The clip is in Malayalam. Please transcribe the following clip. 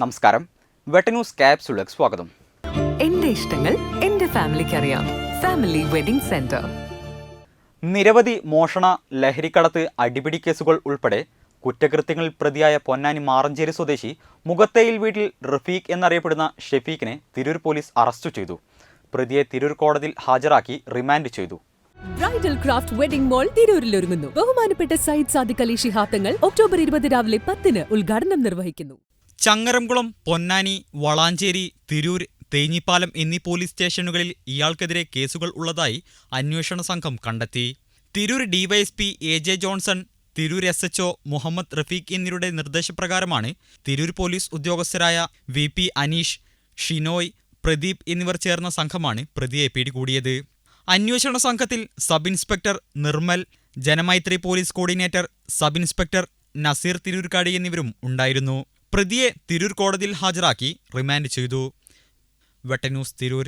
നമസ്കാരം, വെട്ടന്യൂസ് ക്യാപ്സ്യൂളിലേക്ക് സ്വാഗതം. എന്റെ ഇഷ്ടങ്ങൾ എന്റെ ഫാമിലിക്ക് അറിയാം. Family wedding centre. നിരവധി മോഷണ, ലഹരിക്കടത്ത്, അടിപിടി കേസുകൾ ഉൾപ്പെടെ കുറ്റകൃത്യങ്ങളിൽ പ്രതിയായ പൊന്നാനി മാറഞ്ചേരി സ്വദേശി മുഖത്തേയിൽ വീട്ടിൽ റഫീഖ് എന്നറിയപ്പെടുന്ന ഷെഫീഖിനെ തിരൂർ പോലീസ് അറസ്റ്റ് ചെയ്തു. പ്രതിയെ തിരൂർ കോടതിയിൽ ഹാജരാക്കി റിമാൻഡ് ചെയ്തു. ബ്രൈഡൽ ക്രാഫ്റ്റ് വെഡിംഗ് മോൾ തിരൂരിൽ ഒരുങ്ങുന്നു. ബഹുമാനപ്പെട്ട സയ്യിദ് സാദിഖ് അലി ശിഹാബ് തങ്ങൾ ഒക്ടോബർ 20 രാവിലെ 10 ഉദ്ഘാടനം നിർവഹിക്കുന്നു. ചങ്ങരംകുളം, പൊന്നാനി, വളാഞ്ചേരി, തിരൂർ, തേഞ്ഞിപ്പാലം എന്നീ പോലീസ് സ്റ്റേഷനുകളിൽ ഇയാൾക്കെതിരെ കേസുകൾ ഉള്ളതായി അന്വേഷണ സംഘം കണ്ടെത്തി. Tirur DYSP AJ Johnson, Tirur SHO Muhammad Rafeeq എന്നിവരുടെ നിർദ്ദേശപ്രകാരമാണ് തിരൂർ പോലീസ് ഉദ്യോഗസ്ഥരായ VP അനീഷ്, ഷിനോയ്, പ്രദീപ് എന്നിവർ ചേർന്ന സംഘമാണ് പ്രതിയെ പിടികൂടിയത്. അന്വേഷണ സംഘത്തിൽ sub inspector Nirmal, Janamaithri police coordinator sub inspector Naseer Tirurkad എന്നിവരും ഉണ്ടായിരുന്നു. പ്രതിയെ തിരൂർ കോടതിയിൽ ഹാജരാക്കി റിമാൻഡ് ചെയ്തു. വെട്ടന്യൂസ്, തിരൂർ.